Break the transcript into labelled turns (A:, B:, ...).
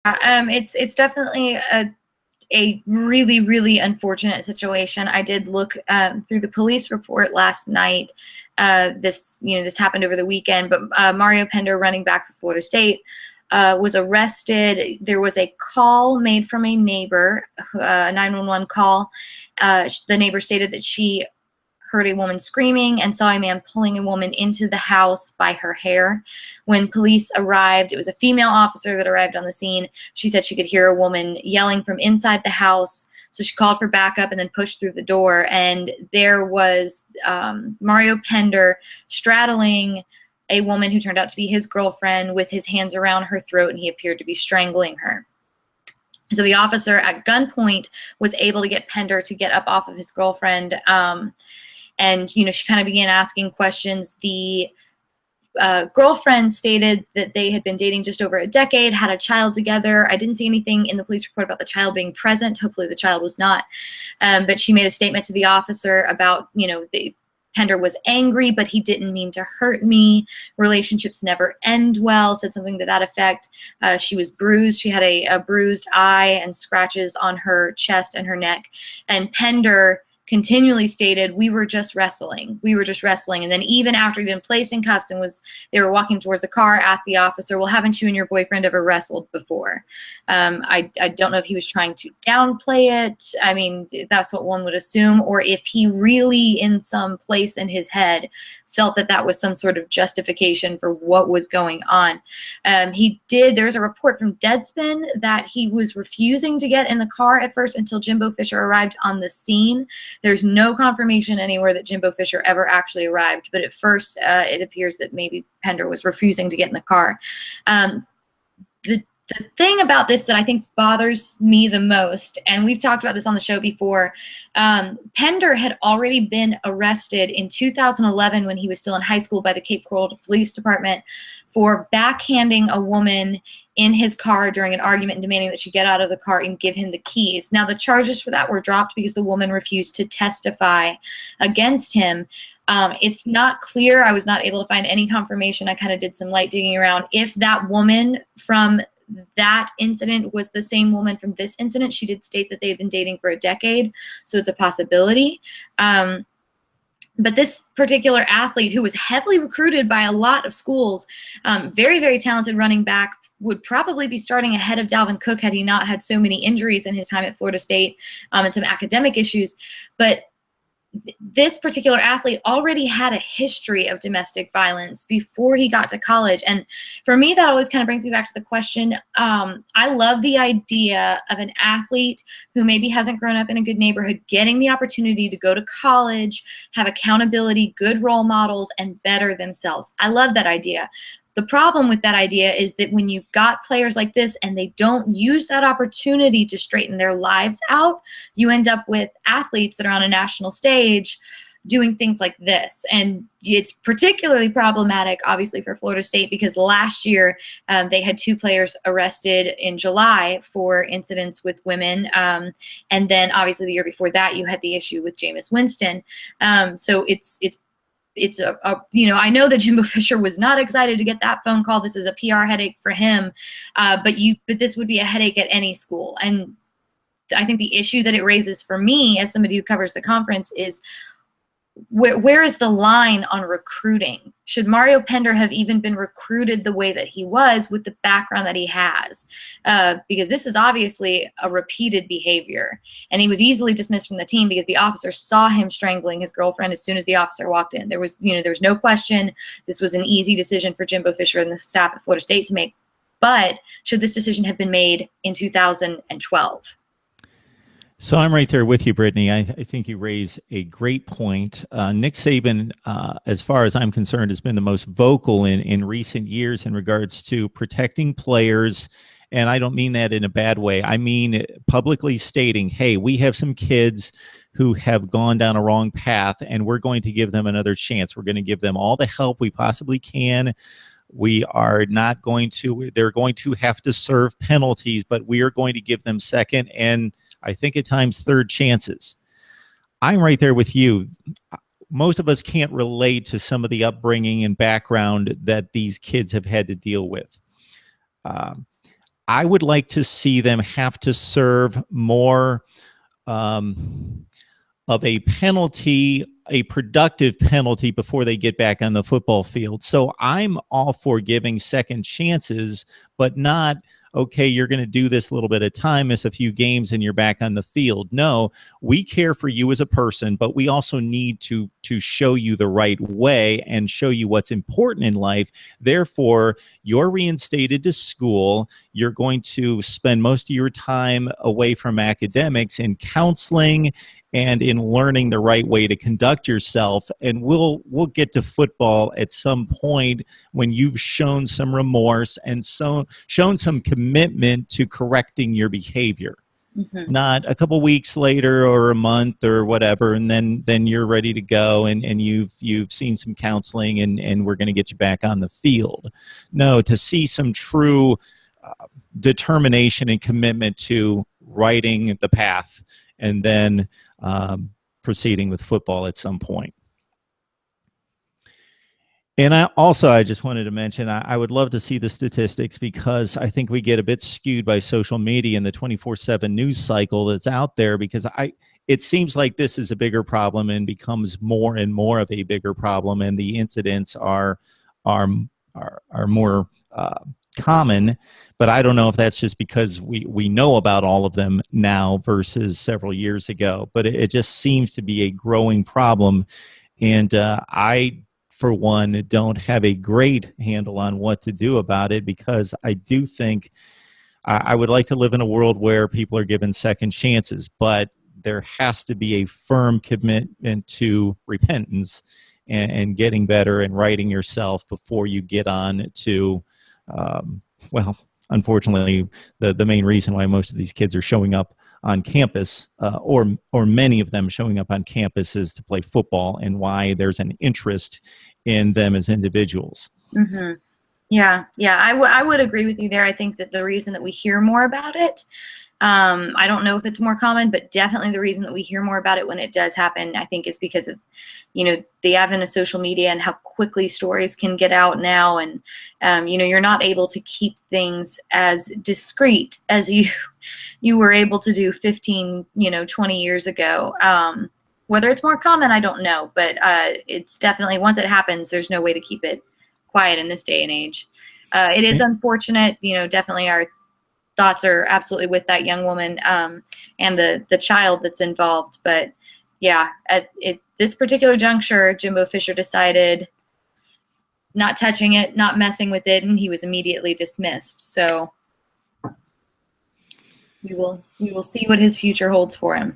A: It's definitely a really, really unfortunate situation. I did look through the police report last night. This happened over the weekend, but Mario Pender, running back for Florida State, was arrested. There was a call made from a neighbor, a 911 call. The neighbor stated that she heard a woman screaming and saw a man pulling a woman into the house by her hair. When police arrived, it was a female officer that arrived on the scene. She said she could hear a woman yelling from inside the house. So she called for backup and then pushed through the door. And there was Mario Pender straddling a woman who turned out to be his girlfriend with his hands around her throat, and he appeared to be strangling her. So the officer at gunpoint was able to get Pender to get up off of his girlfriend. And, she kind of began asking questions. The girlfriend stated that they had been dating just over a decade, had a child together. I didn't see anything in the police report about the child being present. Hopefully the child was not. But she made a statement to the officer about, Pender was angry, but he didn't mean to hurt me. Relationships never end well, said something to that effect. She was bruised. She had a bruised eye and scratches on her chest and her neck. And Pender continually stated, we were just wrestling. We were just wrestling. And then even after he'd been placed in cuffs and they were walking towards the car, asked the officer, well, haven't you and your boyfriend ever wrestled before? I don't know if he was trying to downplay it. I mean, that's what one would assume. Or if he really, in some place in his head, felt that that was some sort of justification for what was going on. There's a report from Deadspin that he was refusing to get in the car at first until Jimbo Fisher arrived on the scene. There's no confirmation anywhere that Jimbo Fisher ever actually arrived, but at first it appears that maybe Pender was refusing to get in the car. The thing about this that I think bothers me the most, and we've talked about this on the show before, Pender had already been arrested in 2011 when he was still in high school by the Cape Coral Police Department for backhanding a woman in his car during an argument and demanding that she get out of the car and give him the keys. Now, the charges for that were dropped because the woman refused to testify against him. It's not clear. I was not able to find any confirmation. I kind of did some light digging around. If that woman from that incident was the same woman from this incident, she did state that they had been dating for a decade, so it's a possibility. But this particular athlete, who was heavily recruited by a lot of schools, very, very talented running back, would probably be starting ahead of Dalvin Cook had he not had so many injuries in his time at Florida State and some academic issues. But this particular athlete already had a history of domestic violence before he got to college. And for me, that always kind of brings me back to the question. I love the idea of an athlete who maybe hasn't grown up in a good neighborhood getting the opportunity to go to college, have accountability, good role models, and better themselves. I love that idea. The problem with that idea is that when you've got players like this and they don't use that opportunity to straighten their lives out, you end up with athletes that are on a national stage doing things like this. And it's particularly problematic, obviously, for Florida State because last year they had 2 players arrested in July for incidents with women. And then obviously the year before that, you had the issue with Jameis Winston. So it's I know that Jimbo Fisher was not excited to get that phone call. This is a PR headache for him, but this would be a headache at any school. And I think the issue that it raises for me as somebody who covers the conference is where is the line on recruiting? Should Mario Pender have even been recruited the way that he was with the background that he has? Because this is obviously a repeated behavior. And he was easily dismissed from the team because the officer saw him strangling his girlfriend as soon as the officer walked in. There was no question. This was an easy decision for Jimbo Fisher and the staff at Florida State to make. But should this decision have been made in 2012?
B: So I'm right there with you, Brittnee. I think you raise a great point. Nick Saban, as far as I'm concerned, has been the most vocal in recent years in regards to protecting players. And I don't mean that in a bad way. I mean publicly stating, hey, we have some kids who have gone down a wrong path, and we're going to give them another chance. We're going to give them all the help we possibly can. We are not going to, they're going to have to serve penalties, but we are going to give them second and I think at times third chances. I'm right there with you. Most of us can't relate to some of the upbringing and background that these kids have had to deal with. I would like to see them have to serve more of a penalty, a productive penalty before they get back on the football field. So I'm all for giving second chances, but not, okay, you're going to do this a little bit of time, miss a few games, and you're back on the field. No, we care for you as a person, but we also need to show you the right way and show you what's important in life. Therefore, you're reinstated to school. You're going to spend most of your time away from academics in counseling and in learning the right way to conduct yourself. And we'll get to football at some point when you've shown some remorse and shown some commitment to correcting your behavior. Mm-hmm. Not a couple weeks later or a month or whatever, and then you're ready to go and you've seen some counseling and we're going to get you back on the field. No, to see some true determination and commitment to righting the path and then proceeding with football at some point. And I just wanted to mention, I would love to see the statistics, because I think we get a bit skewed by social media and the 24/7 news cycle that's out there, because it seems like this is a bigger problem and becomes more and more of a bigger problem, and the incidents are more common. But I don't know if that's just because we know about all of them now versus several years ago. But it just seems to be a growing problem, and I, for one, don't have a great handle on what to do about it, because I do think I would like to live in a world where people are given second chances, but there has to be a firm commitment to repentance and getting better and righting yourself before you get on to, well, unfortunately, the main reason why most of these kids are showing up on campus, or many of them showing up on campus, is to play football, and why there's an interest in them as individuals.
A: Mm-hmm. Yeah, I would agree with you there. I think that the reason that we hear more about it, I don't know if it's more common, but definitely the reason that we hear more about it when it does happen, I think, is because of, the advent of social media and how quickly stories can get out now. And, you're not able to keep things as discreet as you were able to do 15, 20 years ago. Whether it's more common, I don't know, but it's definitely, once it happens, there's no way to keep it quiet in this day and age. It is unfortunate, definitely our thoughts are absolutely with that young woman and the child that's involved. But yeah, at this particular juncture, Jimbo Fisher decided not touching it, not messing with it, and he was immediately dismissed. So we will see what his future holds for him.